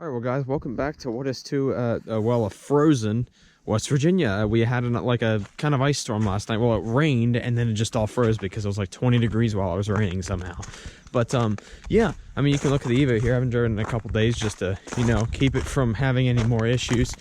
All right, well, guys, welcome back to what is a frozen West Virginia. We had like a kind of ice storm last night. Well, it rained and then it just all froze because it was like 20 degrees while it was raining somehow. But yeah, I mean, you can look at the Evo here. I haven't driven in a couple days just to, keep it from having any more issues.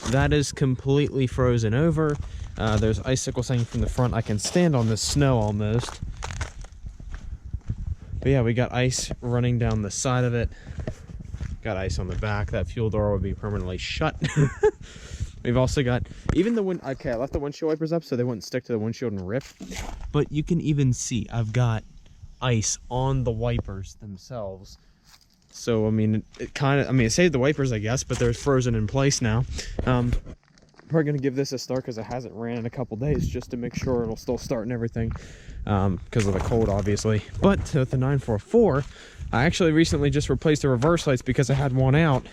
That is completely frozen over. There's icicles hanging from the front. I can stand on this snow almost. But yeah, we got ice running down the side of it. Got ice on the back. That fuel door will be permanently shut. We've also got even the wind. Okay, I left the windshield wipers up so they wouldn't stick to the windshield and rip. But you can even see I've got ice on the wipers themselves. So I mean, it saved the wipers, I guess, but they're frozen in place now. Probably gonna give this a start because it hasn't ran in a couple days, just to make sure it'll still start and everything, because of the cold, obviously. But with the 944. I actually recently just replaced the reverse lights because I had one out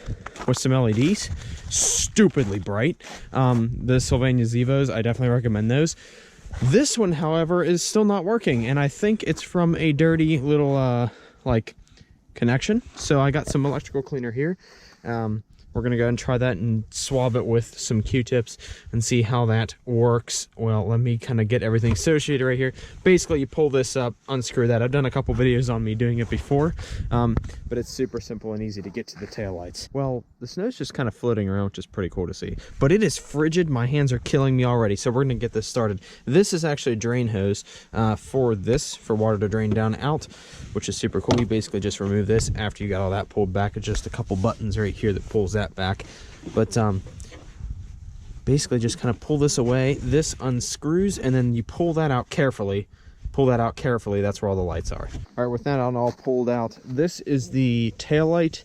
with some LEDs. Stupidly bright. The Sylvania Zevos, I definitely recommend those. This one, however, is still not working, and I think it's from a dirty little, connection. So I got some electrical cleaner here. We're going to go ahead and try that and swab it with some Q-tips and see how that works. Well, let me kind of get everything associated right here. Basically, you pull this up, unscrew that. I've done a couple videos on me doing it before, but it's super simple and easy to get to the taillights. Well, the snow's just kind of floating around, which is pretty cool to see. But it is frigid. My hands are killing me already, so we're going to get this started. This is actually a drain hose for water to drain down out, which is super cool. You basically just remove this after you got all that pulled back. It's just a couple buttons right here that pulls that back. But basically just kind of pull this away. This unscrews, and then you pull that out carefully. Pull that out carefully. That's where all the lights are. All right, with that all pulled out, this is the tail light.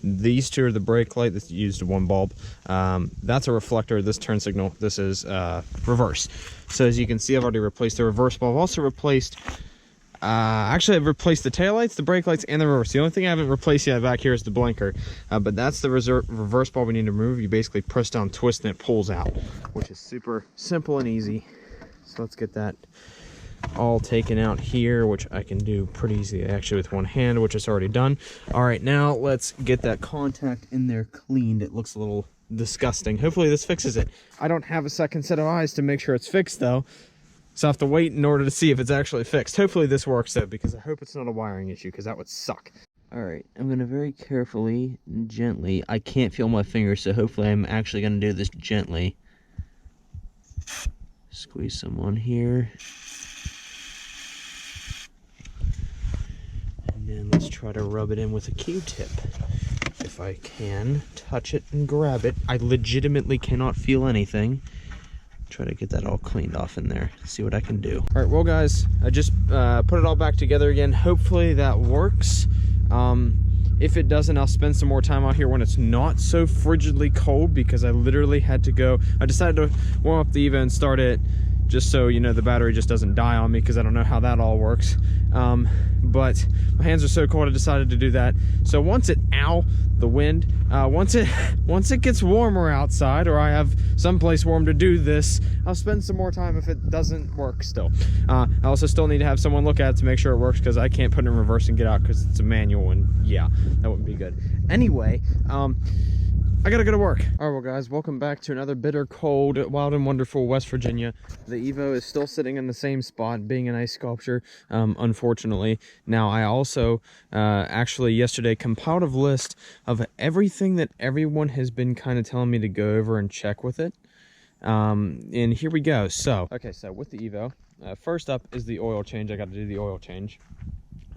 These two are the brake light. That's used one bulb. That's a reflector. This turn signal. This is reverse. So as you can see, I've already replaced the reverse bulb. I've also replaced actually, I've replaced the taillights, the brake lights, and the reverse. The only thing I haven't replaced yet back here is the blinker. But that's the reverse bulb we need to remove. You basically press down, twist, and it pulls out, which is super simple and easy. So let's get that all taken out here, which I can do pretty easily actually with one hand, which is already done. All right, now let's get that contact in there cleaned. It looks a little disgusting. Hopefully this fixes it. I don't have a second set of eyes to make sure it's fixed, though. So I have to wait in order to see if it's actually fixed. Hopefully this works, though, because I hope it's not a wiring issue, because that would suck. All right, I'm going to very carefully, gently, I can't feel my fingers, so hopefully I'm actually going to do this gently. Squeeze some on here. And then let's try to rub it in with a Q-tip. If I can touch it and grab it. I legitimately cannot feel anything. Try to get that all cleaned off in there, see what I can do. All right, well, guys, I just put it all back together again. Hopefully that works. If it doesn't, I'll spend some more time out here when it's not so frigidly cold, because I literally had to go. I decided to warm up the Evo and start it just so, the battery just doesn't die on me, because I don't know how that all works. But my hands are so cold, I decided to do that. So once it, the wind, once it gets warmer outside, or I have someplace warm to do this, I'll spend some more time if it doesn't work still. I also still need to have someone look at it to make sure it works, because I can't put it in reverse and get out because it's a manual, and yeah, that wouldn't be good. Anyway, I gotta go to work. All right, well, guys, welcome back to another bitter cold, wild and wonderful West Virginia. The Evo is still sitting in the same spot, being an ice sculpture, unfortunately. Now, I also actually yesterday compiled a list of everything that everyone has been kind of telling me to go over and check with it. And here we go. So, okay, so with the Evo, first up is the oil change. I got to do the oil change.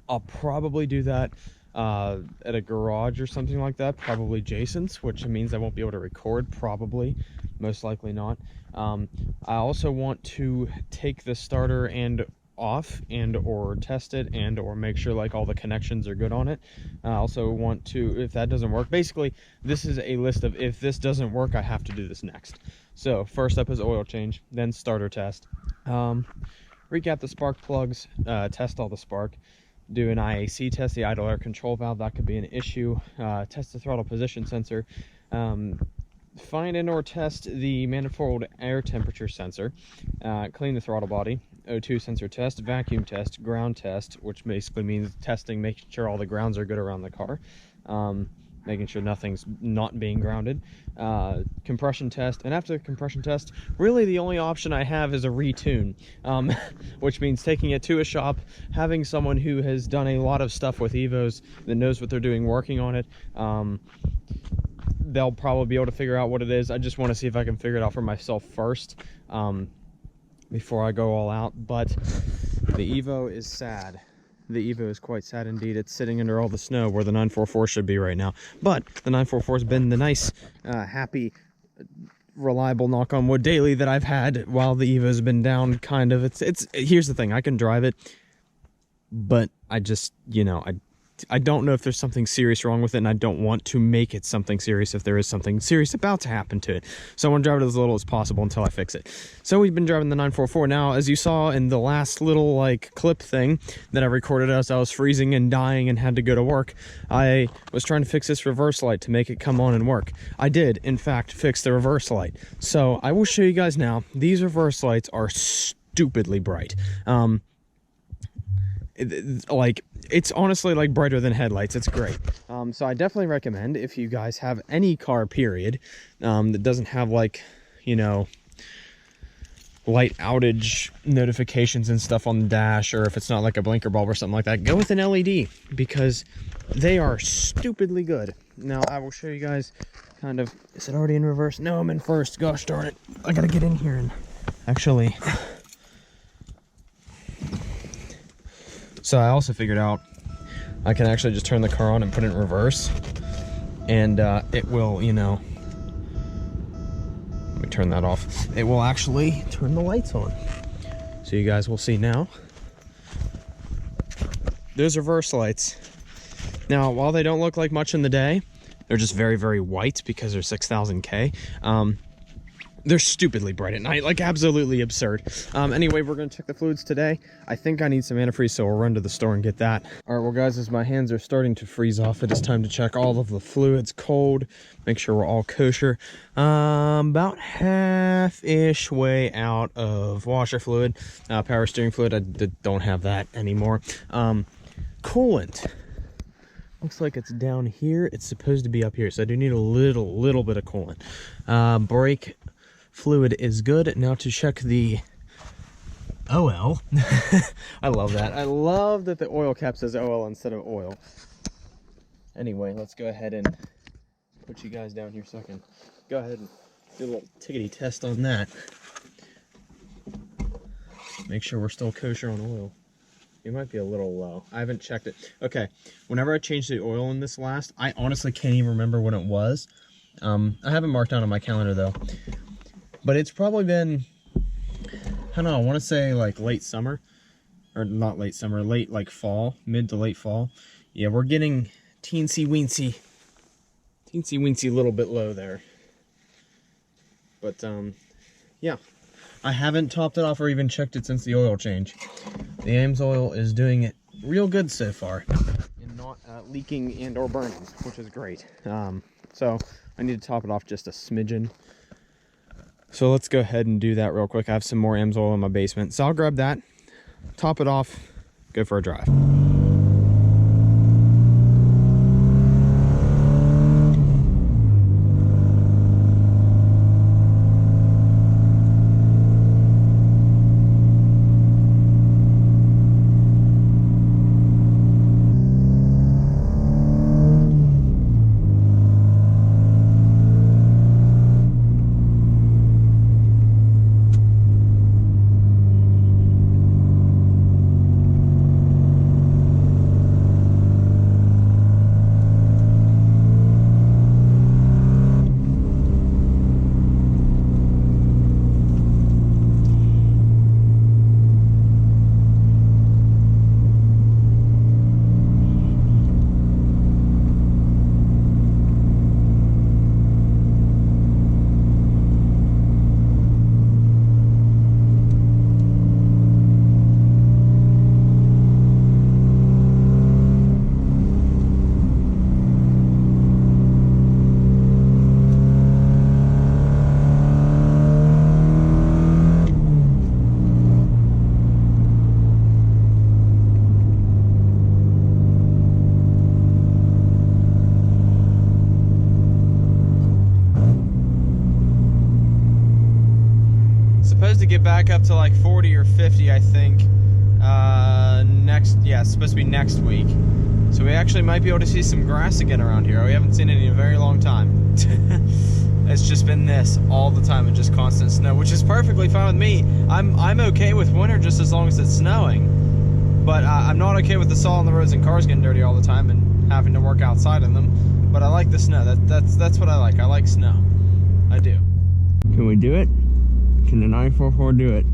I'll probably do that at a garage or something like that, probably Jason's, which means I won't be able to record, probably, most likely not. I also want to take the starter and off and or test it and or make sure like all the connections are good on it. I also want to, if that doesn't work, basically this is a list of if this doesn't work, I have to do this next. So first up is oil change, then starter test, recap the spark plugs, test all the spark, do an IAC test, the idle air control valve, that could be an issue, test the throttle position sensor, find and or test the manifold air temperature sensor, clean the throttle body, O2 sensor test, vacuum test, ground test, which basically means testing, making sure all the grounds are good around the car, making sure nothing's not being grounded, compression test, and after the compression test, really the only option I have is a retune, which means taking it to a shop, having someone who has done a lot of stuff with Evos, that knows what they're doing, working on it. They'll probably be able to figure out what it is. I just want to see if I can figure it out for myself first, before I go all out. But the Evo is sad. The Evo is quite sad indeed. It's sitting under all the snow where the 944 should be right now. But the 944 has been the nice, happy, reliable, knock on wood, daily that I've had while the Evo's been down, kind of. It's here's the thing, I can drive it, but I just, you know, I don't know if there's something serious wrong with it, and I don't want to make it something serious if there is something serious about to happen to it. So I want to drive it as little as possible until I fix it. So we've been driving the 944. Now, as you saw in the last little like clip thing that I recorded as I was freezing and dying and had to go to work, I was trying to fix this reverse light to make it come on and work. I did, in fact, fix the reverse light. So I will show you guys now. These reverse lights are stupidly bright. It's honestly like brighter than headlights. It's great. So I definitely recommend, if you guys have any car period that doesn't have, like, you know, light outage notifications and stuff on the dash, or if it's not like a blinker bulb or something like that, go with an LED, because they are stupidly good. Now I will show you guys kind of, is it already in reverse? No, I'm in first. Gosh darn it, I gotta get in here and actually. So I also figured out I can actually just turn the car on and put it in reverse, and it will, you know, let me turn that off. It will actually turn the lights on. So you guys will see now. Those reverse lights. Now, while they don't look like much in the day, they're just very, very white because they're 6000K. They're stupidly bright at night, like absolutely absurd. Anyway, we're gonna check the fluids today. I think I need some antifreeze, so we'll run to the store and get that. All right, well guys, as my hands are starting to freeze off, it is time to check all of the fluids cold, make sure we're all kosher. About half-ish way out of washer fluid. Power steering fluid, I don't have that anymore. Coolant. Looks like it's down here. It's supposed to be up here, so I do need a little bit of coolant. Brake fluid is good. Now to check the OL. I love that. I love that the oil cap says OL instead of oil. Anyway, let's go ahead and put you guys down here so I can go ahead and do a little tickety test on that. Make sure we're still kosher on oil. It might be a little low. I haven't checked it. Okay, whenever I changed the oil in this last, I honestly can't even remember when it was. I haven't marked down on my calendar though. But it's probably been, I don't know, I want to say like late summer. Or not late summer, late like fall, mid to late fall. Yeah, we're getting teensy weensy a little bit low there. But yeah, I haven't topped it off or even checked it since the oil change. The AMSOIL is doing it real good so far, and not leaking and or burning, which is great. So I need to top it off just a smidgen. So let's go ahead and do that real quick. I have some more AMSOIL in my basement, so I'll grab that, top it off, go for a drive. supposed to get back up to like 40 or 50, I think. It's supposed to be next week. So we actually might be able to see some grass again around here. We haven't seen it in a very long time. It's just been this all the time and just constant snow, which is perfectly fine with me. I'm okay with winter just as long as it's snowing. But I'm not okay with the salt on the roads and cars getting dirty all the time and having to work outside in them. But I like the snow. That's what I like. I like snow. I do. Can we do it? Can the 944 do it?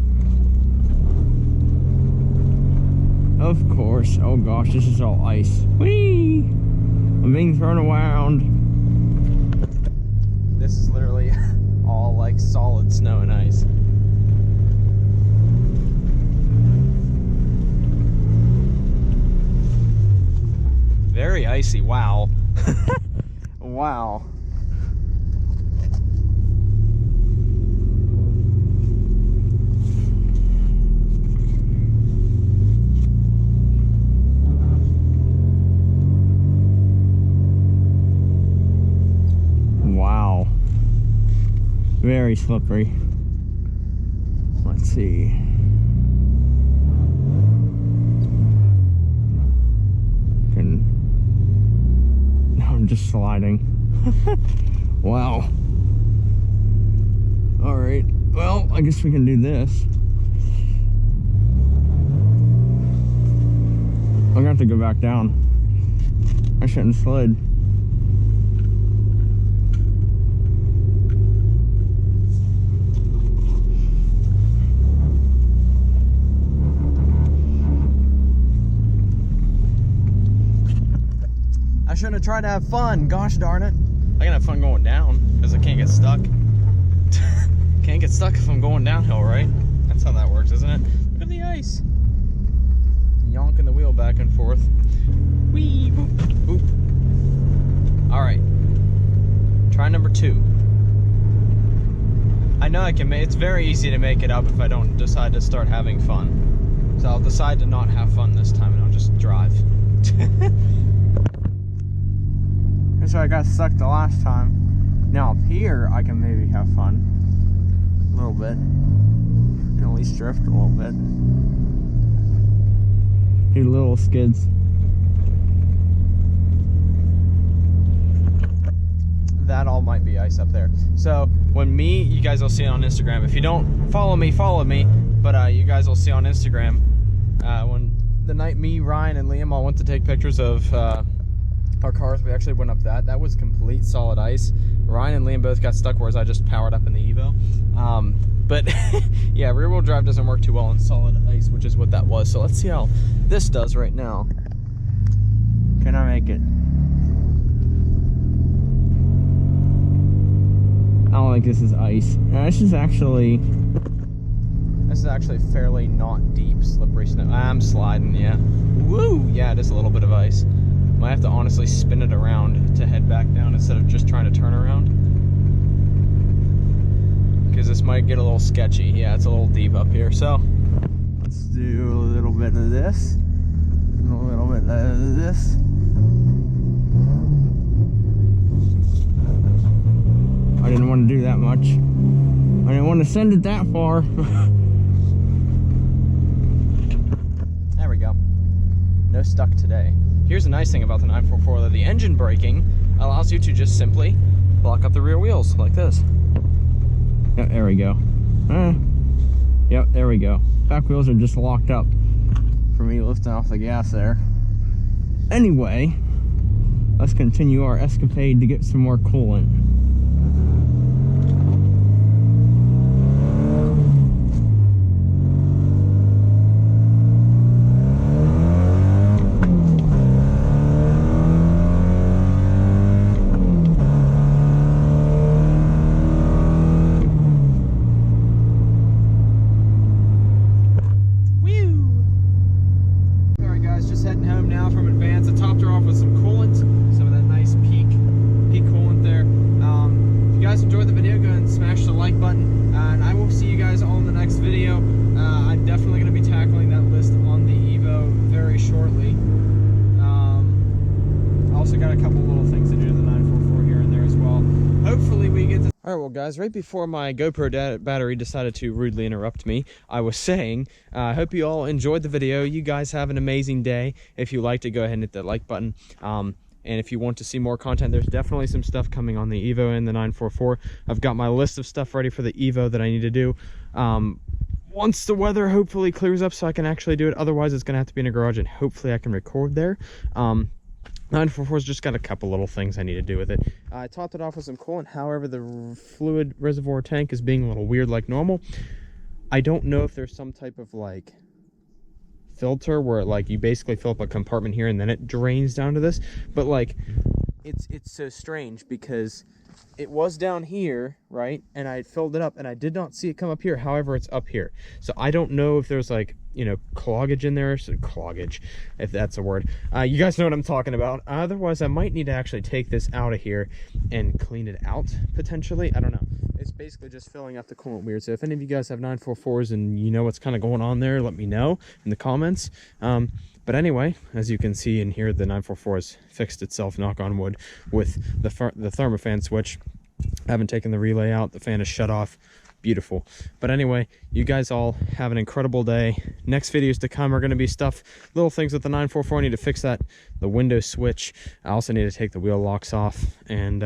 Of course. Oh gosh, this is all ice. Whee! I'm being thrown around. This is literally all like solid snow and ice. Very icy. Wow. Wow. Wow. Very slippery. Let's see. I'm just sliding. Wow. Alright. Well, I guess we can do this. I'm gonna have to go back down. I shouldn't have slid. I shouldn't have tried to have fun. Gosh darn it. I can have fun going down because I can't get stuck. Can't get stuck if I'm going downhill, right? That's how that works, isn't it? Look at the ice. Yonking the wheel back and forth. Whee, boop, boop. All right. Try number 2. I know I can make, it's very easy to make it up if I don't decide to start having fun. So I'll decide to not have fun this time and I'll just drive. That's why I got stuck the last time. Now up here, I can maybe have fun. A little bit. Can at least drift a little bit. Do little skids. That all might be ice up there. So when you guys will see it on Instagram. If you don't follow me, but you guys will see on Instagram when the night me, Ryan, and Liam all went to take pictures of our cars. We actually went up that was complete solid ice. Ryan and Liam both got stuck, whereas I just powered up in the Evo. But yeah, rear wheel drive doesn't work too well on solid ice, which is what that was. So let's see how this does right now. Can I make it? I don't think this is ice. This is actually fairly not deep, slippery snow. I'm sliding, yeah. Woo! Yeah, it is a little bit of ice. Might have to honestly spin it around to head back down instead of just trying to turn around. Because this might get a little sketchy. Yeah, it's a little deep up here. So let's do a little bit of this. And a little bit of this. I didn't want to do that much. I didn't want to send it that far. There we go. No stuck today. Here's the nice thing about the 944, though. The engine braking allows you to just simply block up the rear wheels like this. Yep, there we go. Yep, there we go. Back wheels are just locked up for me lifting off the gas there. Anyway, let's continue our escapade to get some more coolant. Got a couple little things to do to the 944 here and there as well. Hopefully we we get to... All right, well, guys, right before my GoPro battery decided to rudely interrupt me, I was saying, I hope you all enjoyed the video. You guys have an amazing day. If you liked it, go ahead and hit that like button. And if you want to see more content, there's definitely some stuff coming on the Evo and the 944. I've got my list of stuff ready for the Evo that I need to do. Once the weather hopefully clears up so I can actually do it. Otherwise, it's going to have to be in a garage, and hopefully I can record there. 944's just got a couple little things I need to do with it. I topped it off with some coolant. However, the fluid reservoir tank is being a little weird like normal. I don't know if there's some type of like filter where like you basically fill up a compartment here and then it drains down to this, but like it's so strange because it was down here, right, and I filled it up and I did not see it come up here. However, it's up here, so I don't know if there's like, you know, cloggage in there. So cloggage, if that's a word. You guys know what I'm talking about. Otherwise, I might need to actually take this out of here and clean it out potentially. I don't know. It's basically just filling up the coolant weird. So if any of you guys have 944s and you know what's kind of going on there, let me know in the comments. But anyway, as you can see in here, the 944 has fixed itself, knock on wood, with the thermofan switch. I haven't taken the relay out. The fan is shut off. Beautiful. But anyway, you guys all have an incredible day. Next videos to come are going to be stuff, little things with the 944. I need to fix that, the window switch. I also need to take the wheel locks off and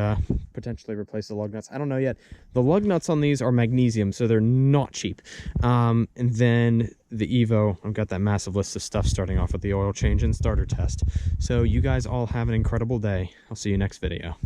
potentially replace the lug nuts. I don't know yet. The lug nuts on these are magnesium, so they're not cheap. And then the Evo, I've got that massive list of stuff, starting off with the oil change and starter test. So you guys all have an incredible day. I'll see you next video.